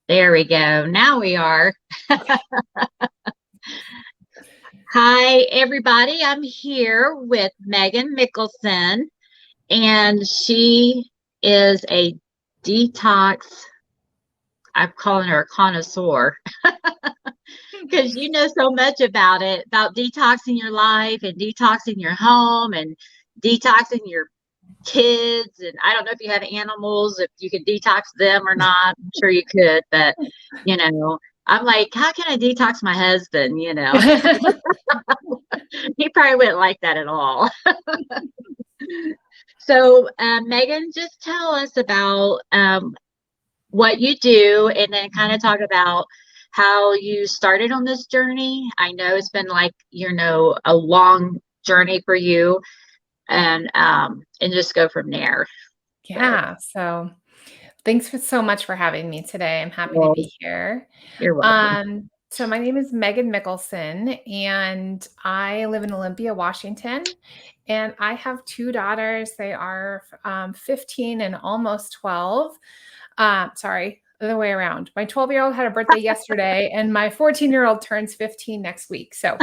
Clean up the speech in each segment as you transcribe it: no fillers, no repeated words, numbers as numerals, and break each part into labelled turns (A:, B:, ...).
A: There we go. Now we are. Hi, everybody. I'm here with Megan Mickelson, and she is a detox. I'm calling her a connoisseur because you know so much about it, about detoxing your life and detoxing your home and detoxing your kids. And I don't know if you have animals, if you could detox them or not. I'm sure you could, but you know, I'm like, how can I detox my husband? He probably wouldn't like that at all. So, Megan, just tell us about what you do and then kind of talk about how you started on this journey. I know it's been like, a long journey for you and just go from there.
B: Yeah. So thanks so much for having me today. I'm happy to
A: Well,
B: be here.
A: you're welcome.
B: So my name is Megan Mickelson, and I live in Olympia, Washington. And I have two daughters. They are 15 and almost 12. Sorry, the other way around. My 12-year-old had a birthday yesterday, and my 14-year-old turns 15 next week. So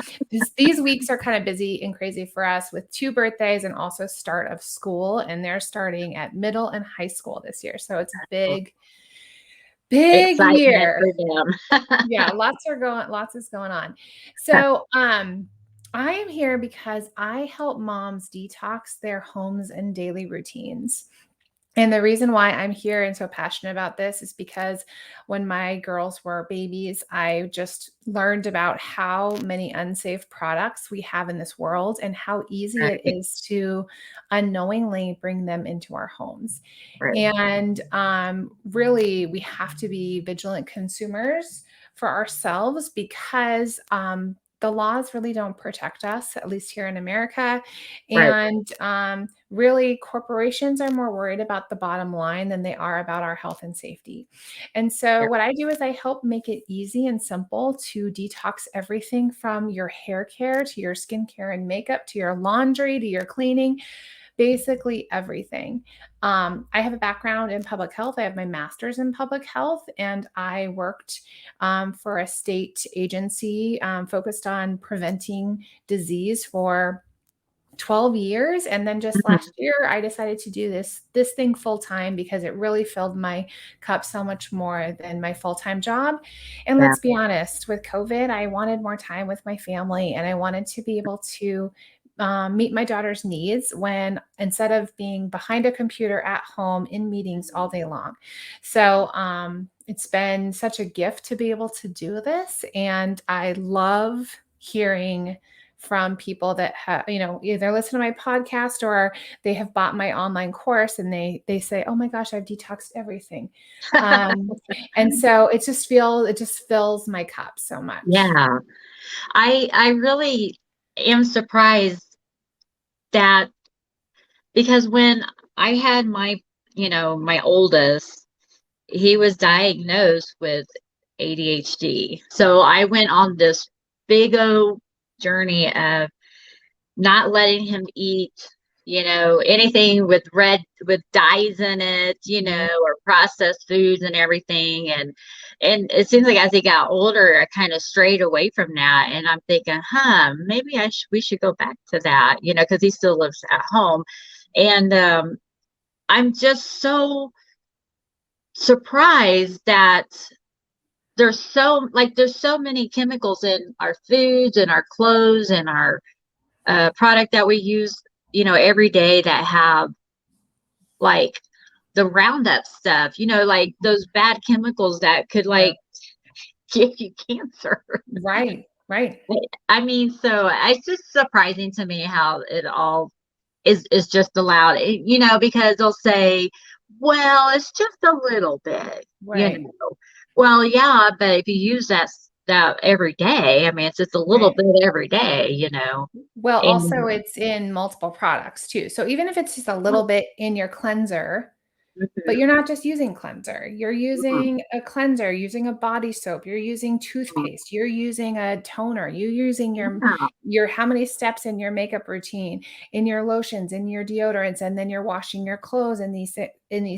B: these weeks are kind of busy and crazy for us with two birthdays and also start of school. And they're starting at middle and high school this year. So it's a big
A: Excitement
B: year.
A: for them.
B: Yeah, lots is going on. So I am here because I help moms detox their homes and daily routines. And the reason why I'm here and so passionate about this is because when my girls were babies, I just learned about how many unsafe products we have in this world and how easy it
A: Right,
B: is to unknowingly bring them into our homes.
A: right,
B: And really, we have to be vigilant consumers for ourselves because the laws really don't protect us, at least here in America.
A: right.
B: And really, corporations are more worried about the bottom line than they are about our health and safety. And so,
A: Yeah,
B: what I do is I help make it easy and simple to detox everything from your hair care to your skincare and makeup to your laundry to your cleaning, basically everything. I have a background in public health. I have my master's in public health, and I worked for a state agency focused on preventing disease for 12 years. And then just
A: mhm,
B: last year, I decided to do this thing full time because it really filled my cup so much more than my full-time job. And
A: yeah,
B: let's be honest, with COVID, I wanted more time with my family, and I wanted to be able to meet my daughter's needs when instead of being behind a computer at home in meetings all day long. So it's been such a gift to be able to do this. And I love hearing from people that have, either listen to my podcast or they have bought my online course, and they say, "Oh my gosh, I've detoxed everything." Um, and so it just fills my cup so much.
A: yeah. I really am surprised that because when I had my oldest, he was diagnosed with ADHD. So I went on this big old journey of not letting him eat, anything with dyes in it,
B: Mhm.
A: or processed foods and everything. And it seems like as he got older, I kind of strayed away from that. And I'm thinking, maybe we should go back to that, because he still lives at home. And I'm just so surprised that there's so many chemicals in our foods and our clothes and our product that we use, every day that have like the Roundup stuff, like those bad chemicals that could
B: Yeah.
A: like give you cancer.
B: Right. Right.
A: I mean, so it's just surprising to me how it all is just allowed, because they'll say, well, it's just a little bit,
B: Right.
A: Well, yeah, but if you use that every day, I mean, it's just a little
B: Right.
A: bit every day,
B: Well, also
A: and
B: it's in multiple products too. So even if it's just a little bit in your cleanser, But you're not just using cleanser. You're using a cleanser, using a body soap, you're using toothpaste, you're using a toner, you're using
A: Yeah.
B: your how many steps in your makeup routine, in your lotions, in your deodorants, and then you're washing your clothes in these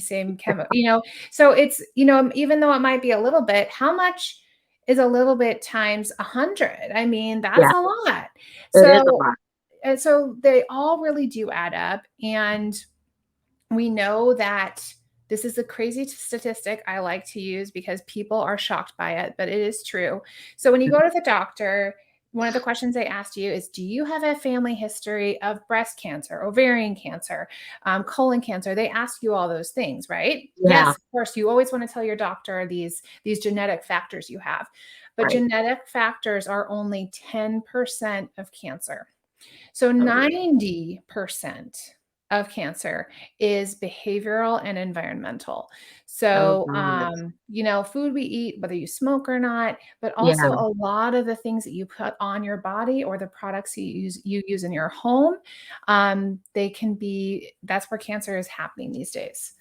B: same chemical, So it's, even though it might be a little bit, how much is a little bit times 100? I mean, that's
A: Yeah.
B: a lot.
A: It is a
B: So
A: lot.
B: and so they all really do add up. And we know that this is a crazy statistic I like to use because people are shocked by it, but it is true. So when you go to the doctor, one of the questions they ask you is, do you have a family history of breast cancer, ovarian cancer, colon cancer? They ask you all those things, right? Yes,
A: Yeah.
B: of course. You always want to tell your doctor these genetic factors you have, but
A: Right.
B: genetic factors are only 10% of cancer. So
A: Oh,
B: 90% of cancer is behavioral and environmental.
A: oh
B: So,
A: God.
B: food we eat, whether you smoke or not, but
A: Yeah.
B: also a lot of the things that you put on your body or the products you use in your home, they can be, that's where cancer is happening these days.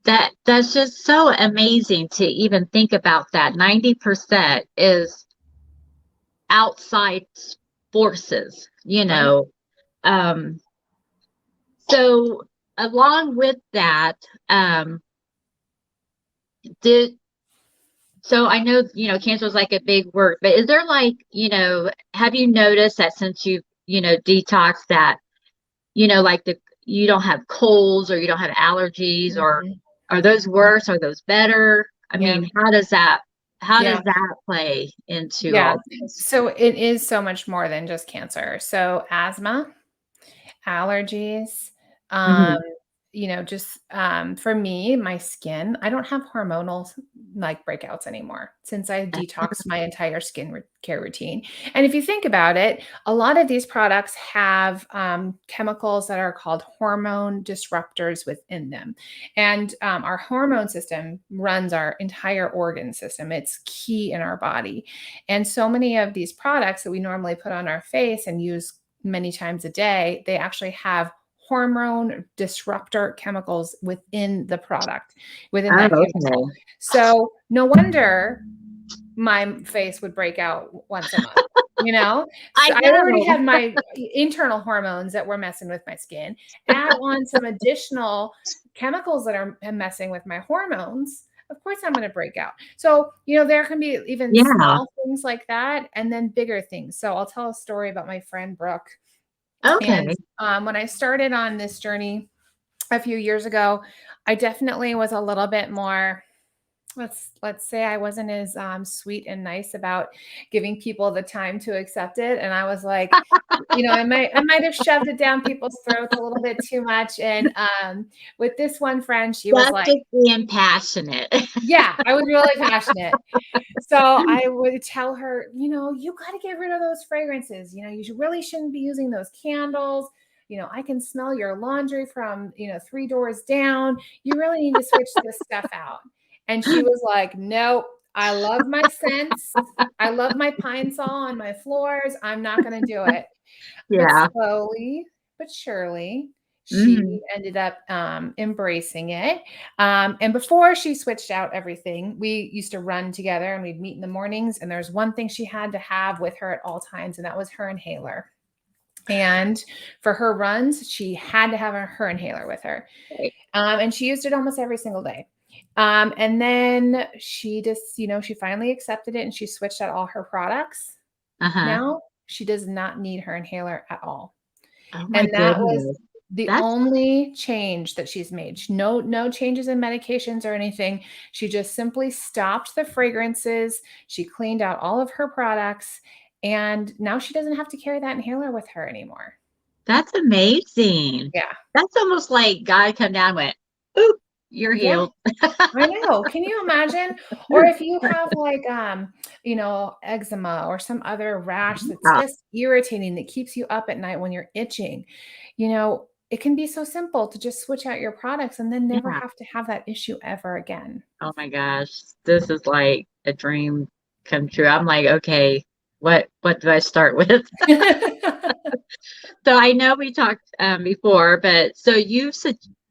A: That's just so amazing to even think about that. 90% is outside forces,
B: Right.
A: Um, so along with that, did so I know, cancer is like a big word, but is there like, have you noticed that since you've, detoxed that, like you don't have colds or you don't have allergies, or
B: Mhm.
A: are those worse? Are those better? I
B: Yeah.
A: mean, how
B: Yeah.
A: does that play into
B: Yeah.
A: all this?
B: So it is so much more than just cancer. So asthma, allergies, um,
A: Hmm.
B: just for me, my skin, I don't have hormonal like breakouts anymore since I detoxed my entire care routine. And if you think about it, a lot of these products have chemicals that are called hormone disruptors within them. And our hormone system runs our entire organ system, it's key in our body. And so many of these products that we normally put on our face and use many times a day, they actually have hormone disruptor chemicals within the product, within
A: Oh,
B: that chemical.
A: okay.
B: So no wonder my face would break out once a month.
A: I
B: So I already
A: know.
B: had my internal hormones that were messing with my skin. Add on some additional chemicals that are messing with my hormones. Of course, I'm going to break out. So, there can be even
A: Yeah.
B: small things like that and then bigger things. So, I'll tell a story about my friend Brooke. And
A: Okay.
B: when I started on this journey a few years ago, I definitely was a little bit more, let's say I wasn't as sweet and nice about giving people the time to accept it. And I was like, I might have shoved it down people's throats a little bit too much. And with this one friend, she was
A: That's
B: like,
A: just being passionate.
B: yeah, I was really passionate. So I would tell her, you got to get rid of those fragrances. Really shouldn't be using those candles. I can smell your laundry from, 3 doors down. You really need to switch this stuff out. And she was like, nope, I love my scents. I love my Pine Sol on my floors. I'm not going to do it. But
A: Yeah.
B: slowly but surely,
A: Hmm.
B: she ended up embracing it. And before she switched out everything, we used to run together and we'd meet in the mornings. And there's one thing she had to have with her at all times, and that was her inhaler. And for her runs, she had to have her inhaler with her. And she used it almost every single day. And then she just, she finally accepted it and she switched out all her products.
A: Uh-huh.
B: Now she does not need her inhaler at all.
A: Oh my
B: And that was
A: goodness.
B: the
A: That's
B: only change that she's made. No changes in medications or anything. She just simply stopped the fragrances. She cleaned out all of her products. And now she doesn't have to carry that inhaler with her anymore.
A: that's amazing.
B: Yeah.
A: That's almost like God come down and went, oop, you're
B: Yeah.
A: healed.
B: I know. Can you imagine? Or if you have like eczema or some other rash that's
A: Yeah.
B: just irritating that keeps you up at night when you're itching, it can be so simple to just switch out your products and then never
A: Yeah.
B: have to have that issue ever again.
A: Oh my gosh. This is like a dream come true. I'm like, okay, what do I start with? So I know we talked before, but so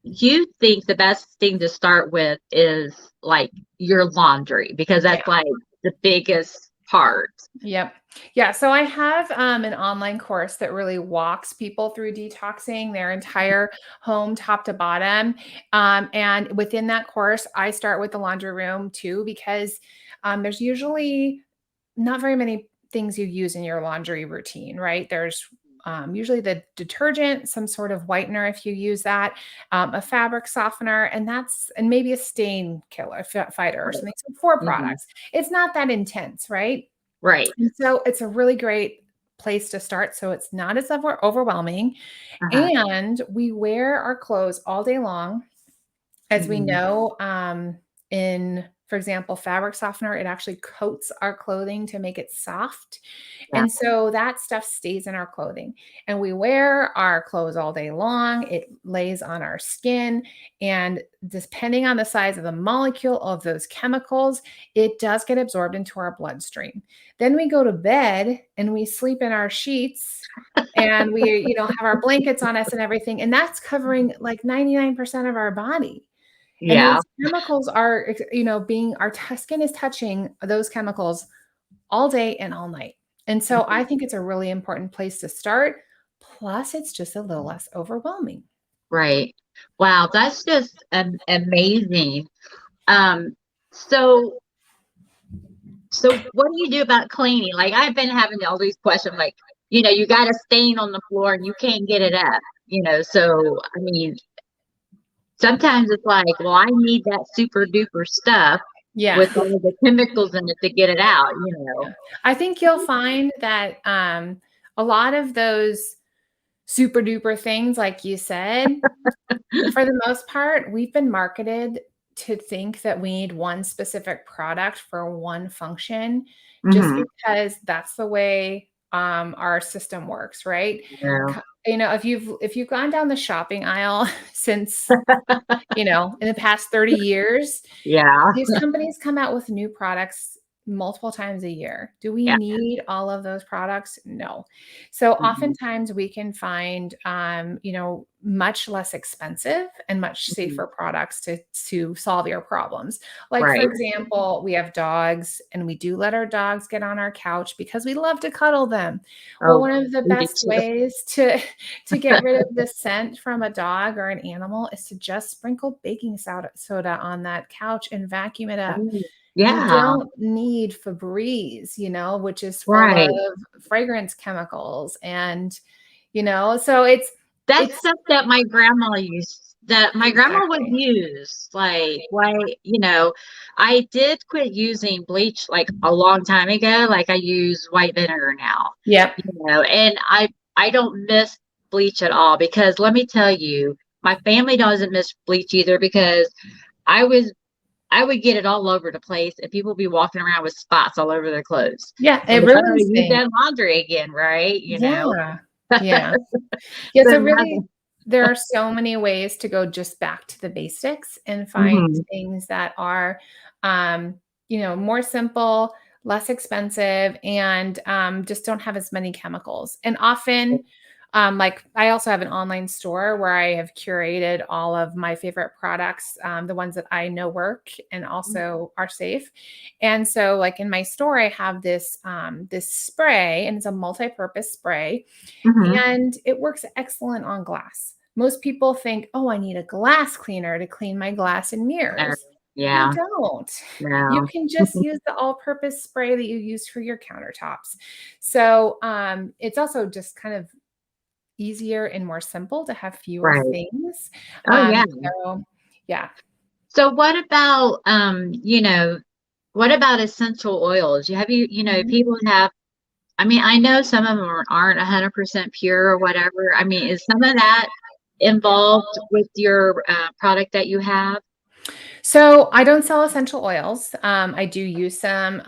A: you think the best thing to start with is like your laundry, because
B: Yeah.
A: that's like the biggest part.
B: Yep. Yeah. So I have an online course that really walks people through detoxing their entire home, top to bottom. And within that course, I start with the laundry room too, because there's usually not very many things you use in your laundry routine, right? There's usually the detergent, some sort of whitener if you use that, a fabric softener, and maybe a stain killer, fighter or
A: Right.
B: something. So 4
A: Mhm.
B: products. It's not that intense, right?
A: Right.
B: And so it's a really great place to start. So it's not as overwhelming.
A: Uh-huh.
B: And we wear our clothes all day long. As we
A: Mhm.
B: know, for example, fabric softener, it actually coats our clothing to make it soft.
A: Yeah.
B: And so that stuff stays in our clothing. And we wear our clothes all day long. It lays on our skin. And depending on the size of the molecule of those chemicals, it does get absorbed into our bloodstream. Then we go to bed and we sleep in our sheets and we, have our blankets on us and everything. And that's covering like 99% of our body. And
A: Yeah.
B: those chemicals are, our skin is touching those chemicals all day and all night. And so I think it's a really important place to start. Plus, it's just a little less overwhelming.
A: Right. Wow, that's just amazing. Um, so what do you do about cleaning? Like I've been having all these questions, like, you got a stain on the floor and you can't get it up, so I mean, sometimes it's like, well, I need that super duper stuff
B: Yeah.
A: with all the chemicals in it to get it out.
B: Yeah. I think you'll find that a lot of those super duper things, like you said, for the most part, we've been marketed to think that we need one specific product for one function, just
A: Hmm.
B: because that's the way our system works, right?
A: Yeah.
B: If you've gone down the shopping aisle since in the past 30 years,
A: Yeah.
B: these companies come out with new products multiple times a year. Do we
A: Yeah.
B: need all of those products? No. So
A: Hmm.
B: oftentimes we can find, much less expensive and much
A: Hmm.
B: safer products to solve your problems. Like, for
A: Right.
B: example, we have dogs and we do let our dogs get on our couch because we love to cuddle them. Well,
A: Oh,
B: one of the
A: we do
B: best
A: too.
B: ways to get rid of the scent from a dog or an animal is to just sprinkle baking soda on that couch and vacuum it up.
A: Oh,
B: You
A: yeah.
B: don't need Febreze, which is full of
A: Right.
B: fragrance chemicals so it's
A: That's stuff that my grandma would
B: exactly.
A: use. I did quit using bleach like a long time ago. Like I use white vinegar now,
B: Yep.
A: and I don't miss bleach at all, because let me tell you, my family doesn't miss bleach either, because I was I would get it all over the place and people be walking around with spots all over their clothes.
B: Yeah,
A: And
B: it
A: oh,
B: ruins
A: you
B: things.
A: done laundry again, right?
B: Yeah. Yeah. Yeah,
A: So
B: so
A: now
B: really, there are so many ways to go just back to the basics and find
A: mhm.
B: things that are, more simple, less expensive, and just don't have as many chemicals. And often, like I also have an online store where I have curated all of my favorite products, the ones that I know work and also are safe. And so, like in my store, I have this spray, and it's a multi-purpose spray,
A: Mhm.
B: and it works excellent on glass. Most people think, oh, I need a glass cleaner to clean my glass and
A: Uh,
B: mirrors. You
A: yeah,
B: don't. You
A: no.
B: can just use the all purpose spray that you use for your countertops. So it's also just kind of easier and more simple to have fewer
A: Right.
B: things.
A: Oh, yeah.
B: So, yeah.
A: So what about, what about essential oils?
B: Mhm.
A: People have, I mean, I know some of them aren't 100% pure or whatever. I mean, is some of that involved with your product that you have?
B: So I don't sell essential oils. I do use some,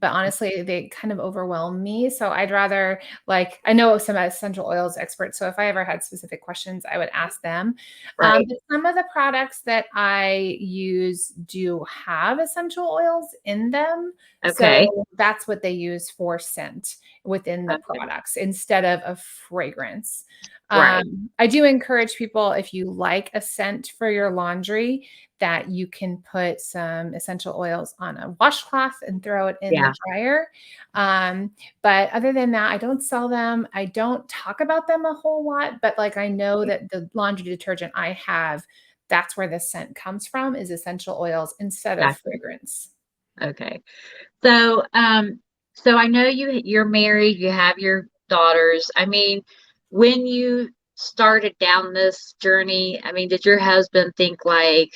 B: but honestly, they kind of overwhelm me. So I'd rather, like, I know some essential oils experts. So if I ever had specific questions, I would ask them.
A: Right.
B: But some of the products that I use do have essential oils in them.
A: Okay.
B: So that's what they use for scent within the
A: Okay.
B: products instead of a fragrance.
A: Right.
B: I do encourage people, if you like a scent for your laundry, that you can put some essential oils on a washcloth and throw it in
A: Yeah.
B: the dryer. But other than that, I don't sell them. I don't talk about them a whole lot, but like I know that the laundry detergent I have, that's where the scent comes from, is essential oils instead of
A: Gotcha.
B: fragrance.
A: Okay. So, so I know you're married, you have your daughters. I mean, when you started down this journey, I mean, did your husband think like,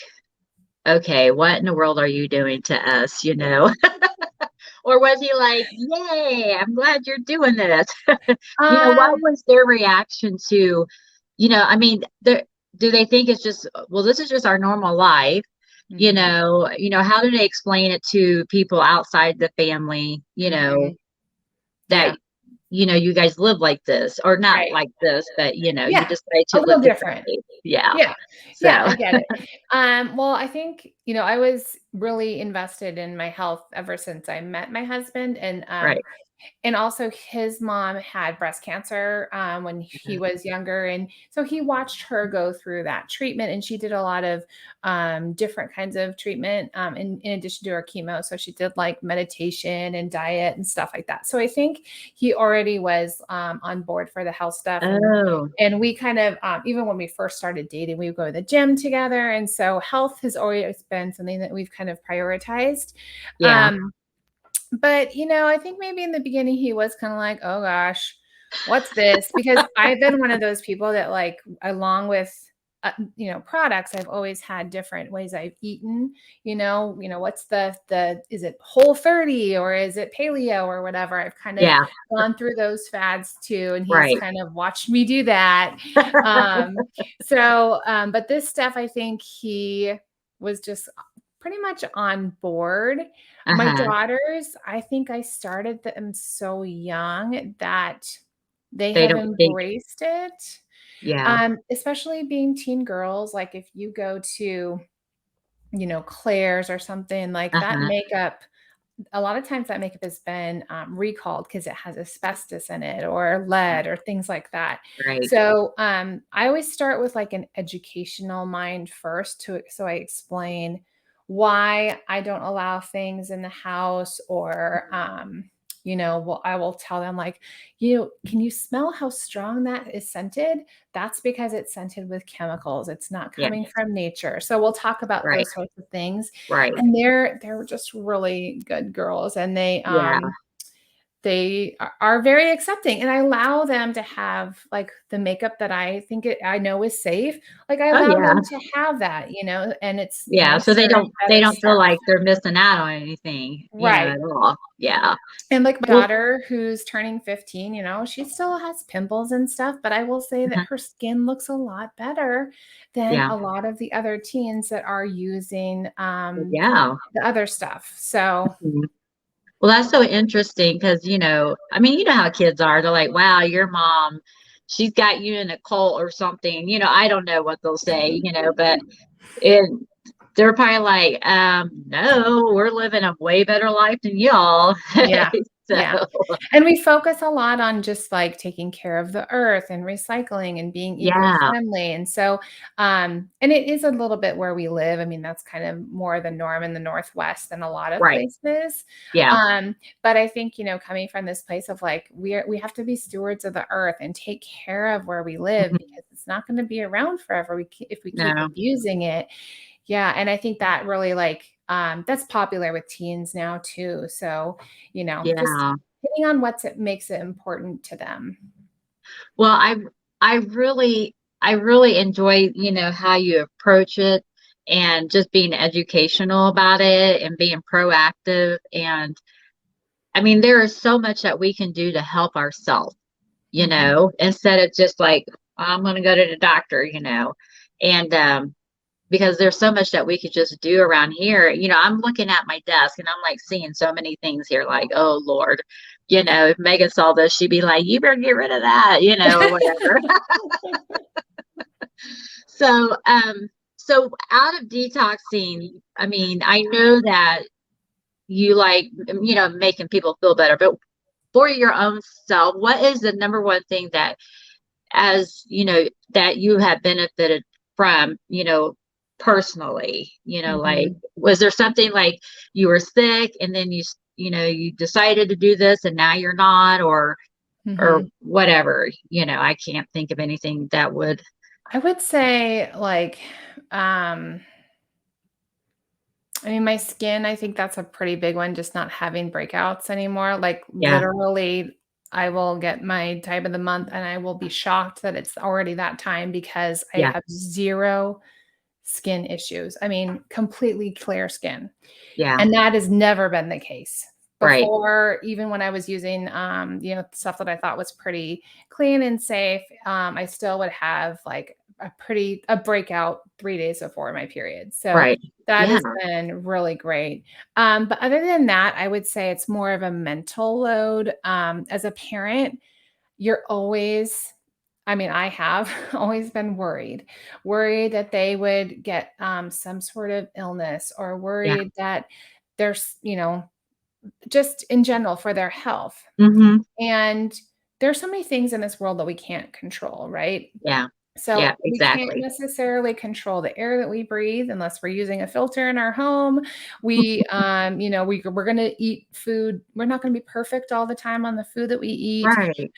A: okay, what in the world are you doing to us, you know? Or was he like, yay, I'm glad you're doing this? You know, what
B: Um,
A: was their reaction to, I mean, do they think it's just, well, this is just our normal life?
B: mhm,
A: How do they explain it to people outside the family,
B: mhm.
A: that,
B: Yeah,
A: you guys live like this, or not
B: right.
A: like this, but, you
B: Yeah,
A: decide
B: a
A: to
B: little
A: live
B: different.
A: differently. Yeah.
B: Yeah. Yeah,
A: So,
B: I get it. Well, I think, I was really invested in my health ever since I met my husband,
A: right.
B: and also his mom had breast cancer, when he was younger, and so he watched her go through that treatment, and she did a lot of, different kinds of treatment, in addition to her chemo. So she did, like, meditation and diet and stuff like that. So I think he already was, on board for the health stuff,
A: Oh,
B: and we kind of, even when we first started dating, we would go to the gym together, and so health has always been something that we've kind of prioritized.
A: yeah.
B: Um, but, I think maybe in the beginning he was kinda like, "Oh gosh, what's this?" Because I've been one of those people that, like, along with, products, I've always had different ways I've eaten, what's the is it Whole30 or is it paleo or whatever? I've kind of
A: Yeah.
B: gone through those fads too, and he's
A: Right.
B: kind of watched me do that. But this stuff, I think he was just pretty much on board. My
A: Uh-huh.
B: daughters, I think I started them so young that they
A: They
B: have
A: don't think,
B: embraced it,
A: yeah.
B: especially being teen girls. Like if you go to, Claire's or something, like that
A: Uh-huh.
B: makeup, a lot of times that makeup has been recalled because it has asbestos in it or lead or things like that.
A: Right.
B: So I always start with like an educational mind first, so I explain why I don't allow things in the house, or well, I will tell them like, can you smell how strong that is scented? That's because it's scented with chemicals. It's not
A: Yeah.
B: coming from nature. So we'll talk about
A: Right.
B: those sorts of things,
A: Right.
B: and they're just really good girls, and
A: Yeah.
B: they are very accepting, and I allow them to have like the makeup that I know is safe. Like I
A: Oh,
B: allow
A: yeah.
B: them to have that, and it's
A: Yeah. So
B: nicer
A: they
B: and
A: they
B: better
A: don't feel
B: stuff.
A: like they're missing out on anything,
B: Right.
A: at all. Yeah.
B: And like my
A: Well,
B: daughter who's turning 15, she still has pimples and stuff, but I will say that
A: uh-huh.
B: her skin looks a lot better than
A: Yeah.
B: a lot of the other teens that are using
A: Yeah.
B: the other stuff. So
A: Mhm. Well, that's so interesting because, I mean, you know how kids are. They're like, wow, your mom, she's got you in a cult or something. I don't know what they'll say, but it, they're probably like, no, we're living a way better life than y'all.
B: yeah.
A: So,
B: Yeah. And we focus a lot on just like taking care of the earth and recycling and being
A: yeah,
B: eco-friendly. And so, and it is a little bit where we live. I mean, that's kind of more the norm in the Northwest than a lot of
A: right.
B: places.
A: Yeah.
B: But I think, coming from this place of like, we have to be stewards of the earth and take care of where we live,
A: Mhm.
B: because it's not going to be around forever. If we keep
A: No.
B: abusing it. Yeah. And I think that really like, that's popular with teens now too. So, just
A: Yeah.
B: depending on it makes it important to them.
A: Well, I really enjoy, how you approach it, and just being educational about it and being proactive. And I mean, there is so much that we can do to help ourselves,
B: Mhm.
A: instead of just like, I'm going to go to the doctor, and, because there's so much that we could just do around here. I'm looking at my desk and I'm like seeing so many things here, like, oh Lord, if Megan saw this, she'd be like, you better get rid of that, or whatever. So, so out of detoxing, I mean, I know that you like, making people feel better, but for your own self, what is the number one thing that as, that you have benefited from, personally, like,
B: Mhm.
A: was there something like you were sick and then you decided to do this and now you're not, or
B: Mhm.
A: whatever, I can't think of anything that would.
B: I would say like, I mean, my skin, I think that's a pretty big one, just not having breakouts anymore. Like
A: Yeah,
B: literally, I will get my time of the month and I will be shocked that it's already that time because I
A: yeah,
B: have zero skin issues. I mean, completely clear skin.
A: yeah,
B: And that has never been the case.
A: right,
B: Before, even when I was using, stuff that I thought was pretty clean and safe, I still would have like a breakout 3 days before my period. So
A: right,
B: that
A: yeah,
B: has been really great. But other than that, I would say it's more of a mental load. As a parent, you're always I mean, I have always been worried that they would get, some sort of illness or
A: yeah,
B: worried that there's, just in general for their health.
A: mm-hmm,
B: And there's so many things in this world that we can't control, right?
A: yeah, yeah,
B: So we can't
A: exactly.
B: necessarily control the air that we breathe unless we're using a filter in our home. We're going to eat food. We're not going to be perfect all the time on the food that we eat.
A: Right,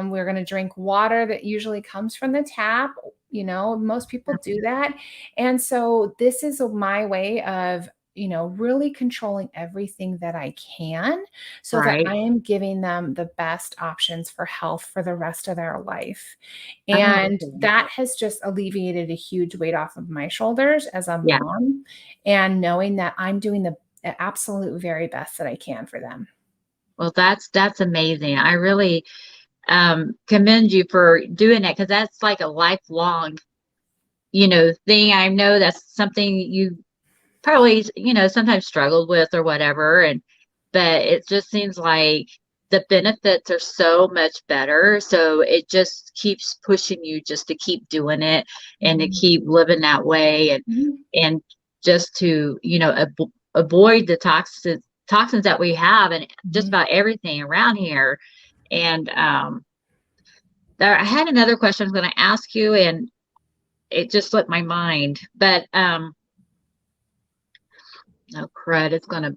B: We're going to drink water that usually comes from the tap. Most people do that. And so this is my way of, really controlling everything that I can so that
A: right.
B: I am giving them the best options for health for the rest of their life.
A: Oh,
B: And
A: okay.
B: that has just alleviated a huge weight off of my shoulders as a
A: Yeah.
B: mom and knowing that I'm doing the absolute very best that I can for them.
A: Well, that's amazing. I really commend you for doing that, because that's like a lifelong, thing. I know that's something you probably, sometimes struggled with or whatever. But it just seems like the benefits are so much better. So it just keeps pushing you just to keep doing it and to
B: Mhm.
A: keep living that way,
B: Mhm.
A: and just to, avoid the toxins that we have and just
B: Mhm.
A: about everything around here. And I had another question I was going to ask you, and it just slipped my mind. But oh crud, it's going to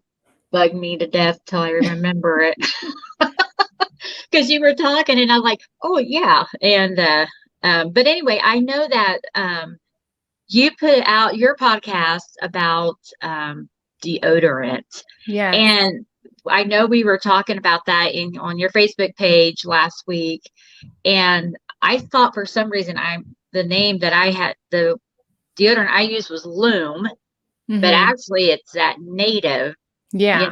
A: bug me to death till I remember it. Because you were talking, and I'm like, oh yeah. And but anyway, I know that you put out your podcast about deodorant,
B: Yes.
A: and I know we were talking about that in on your Facebook page last week. And I thought for some reason the name that I had, the deodorant I used was Loom, but
B: Mhm.
A: actually it's that native.
B: Yeah.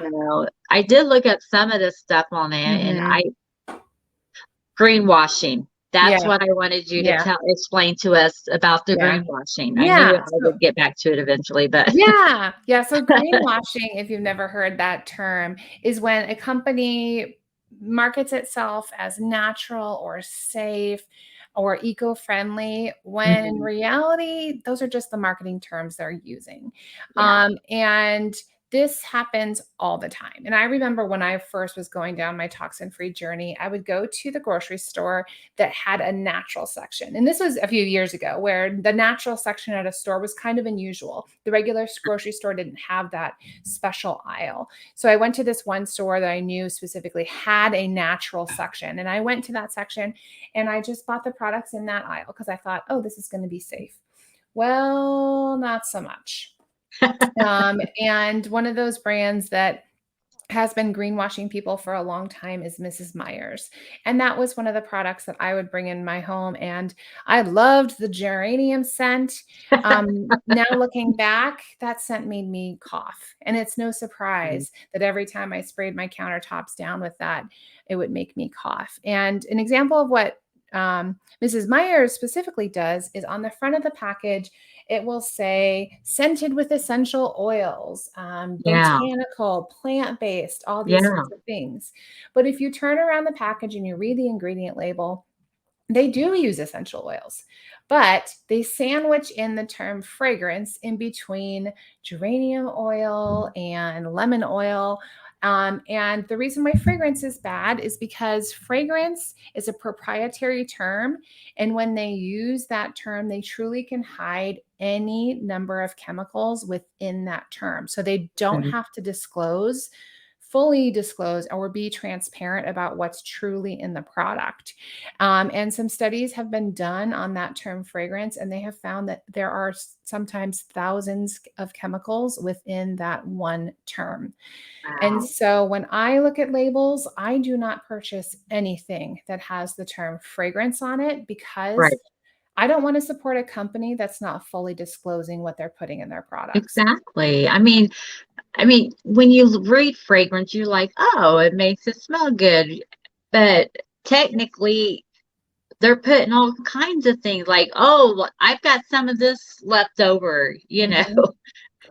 A: I did look up some of this stuff on it, and
B: Mhm.
A: greenwashing. That's
B: Yeah.
A: what I wanted you to
B: Yeah.
A: explain to us about the
B: Yeah.
A: greenwashing. I knew
B: Yeah.
A: I would get back to it eventually, but
B: Yeah. Yeah. So greenwashing, if you've never heard that term, is when a company markets itself as natural or safe or eco-friendly, when in
A: Mhm.
B: reality, those are just the marketing terms they're using.
A: Yeah,
B: And this happens all the time. And I remember when I first was going down my toxin free journey, I would go to the grocery store that had a natural section. And this was a few years ago where the natural section at a store was kind of unusual. The regular grocery store didn't have that special aisle. So I went to this one store that I knew specifically had a natural section. And I went to that section and I just bought the products in that aisle because I thought, oh, this is going to be safe. Well, not so much. And one of those brands that has been greenwashing people for a long time is Mrs. Meyer's. And that was one of the products that I would bring in my home. And I loved the geranium scent. Now looking back, that scent made me cough. And it's no surprise that every time I sprayed my countertops down with that, it would make me cough. And an example of what Mrs. Meyer's specifically does is on the front of the package, it will say scented with essential oils,
A: yeah,
B: botanical, plant based, all these
A: yeah,
B: sorts of things. But if you turn around the package and you read the ingredient label, they do use essential oils, but they sandwich in the term fragrance in between geranium oil and lemon oil. And the reason why fragrance is bad is because fragrance is a proprietary term. And when they use that term, they truly can hide any number of chemicals within that term. So they don't have to fully disclose or be transparent about what's truly in the product. And some studies have been done on that term fragrance, and they have found that there are sometimes thousands of chemicals within that one term. And
A: Wow.
B: so when I look at labels, I do not purchase anything that has the term fragrance on it because
A: Right.
B: I don't want to support a company that's not fully disclosing what they're putting in their products.
A: Exactly. I mean, when you read fragrance, you're like, oh, it makes it smell good. But technically, they're putting all kinds of things like, oh, well, I've got some of this left over,
B: Mhm.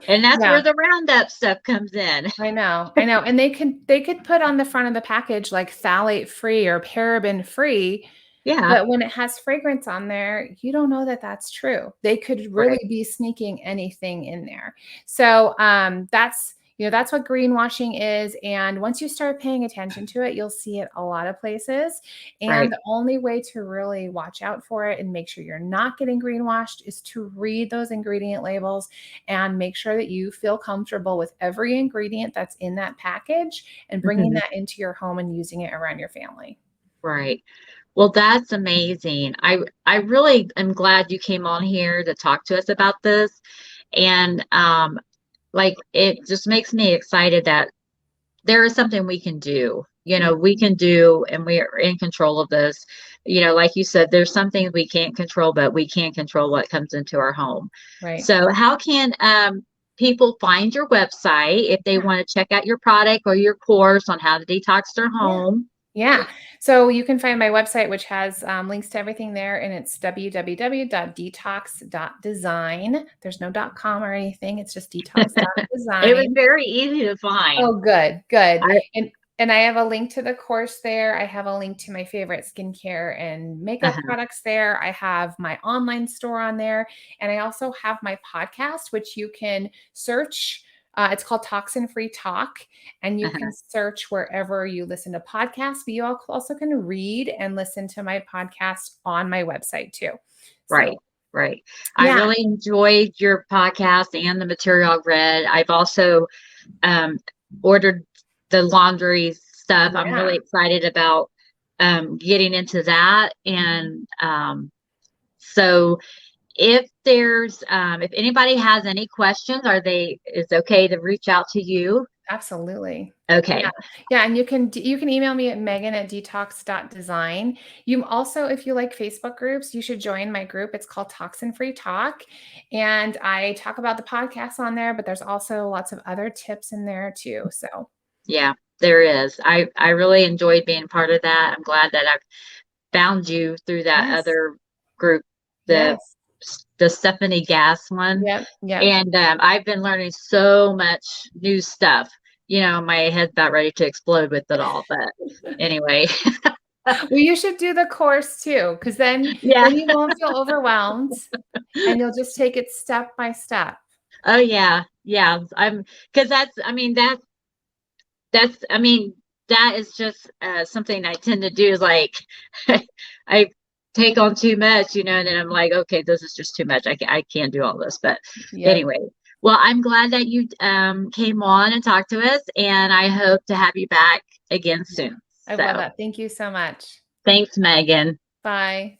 A: and that's
B: Yeah.
A: where the Roundup stuff comes in.
B: I know, I know. And they could put on the front of the package like phthalate free or paraben free,
A: Yeah.
B: but when it has fragrance on there, you don't know that that's true. They could really
A: Right.
B: be sneaking anything in there. So that's what greenwashing is. And once you start paying attention to it, you'll see it a lot of places. And
A: Right.
B: the only way to really watch out for it and make sure you're not getting greenwashed is to read those ingredient labels and make sure that you feel comfortable with every ingredient that's in that package and bringing
A: Mhm.
B: that into your home and using it around your family.
A: Right. Well, that's amazing. I really am glad you came on here to talk to us about this. And like it just makes me excited that there is something we can do.
B: Yeah.
A: We can do, and we are in control of this. Like you said, there's some things we can't control, but we can control what comes into our home.
B: Right.
A: So, how can people find your website if they want to check out your product or your course on how to detox their
B: Yeah.
A: home?
B: Yeah. So you can find my website, which has links to everything there, and it's www.detox.design. There's no .com or anything. It's just
A: It was
B: detox.design.
A: very easy to find.
B: Oh, good, good.
A: I,
B: And I have a link to the course there. I have a link to my favorite skincare and makeup
A: uh-huh,
B: products there. I have my online store on there. And I also have my podcast, which you can search. It's called Toxin Free Talk. And you can
A: uh-huh.
B: search wherever you listen to podcasts, but you also can read and listen to my podcast on my website too.
A: Right,
B: So,
A: right. I
B: yeah,
A: really enjoyed your podcast and the material I've read. I've also um, ordered the laundry stuff. I'm
B: yeah,
A: really excited about getting into that. And so if anybody has any questions, it's okay to reach out to you.
B: absolutely. Yeah.
A: Okay.
B: Yeah. And you can email me at megan@detox.design. You also, if you like Facebook groups, you should join my group. It's called Toxin Free Talk. And I talk about the podcast on there, but there's also lots of other tips in there too. So
A: Yeah, there is. I really enjoyed being part of that. I'm glad that I found you through that
B: yes.
A: other group, the
B: Yes.
A: the Stephanie Gass one.
B: Yep. Yep.
A: And I've been learning so much new stuff. My head's about ready to explode with it all. But anyway,
B: Well, you should do the course too, because then
A: yeah.
B: then you won't feel overwhelmed and you'll just take it step by step.
A: Oh yeah, yeah. Because I mean, that is just something I tend to do is like, I take on too much, and then I'm like, okay, this is just too much. I can't do all this. But
B: Yep.
A: anyway, well, I'm glad that you came on and talked to us, and I hope to have you back again
B: Yeah.
A: soon.
B: I love
A: So
B: that. Thank you so much.
A: thanks, Megan.
B: Bye.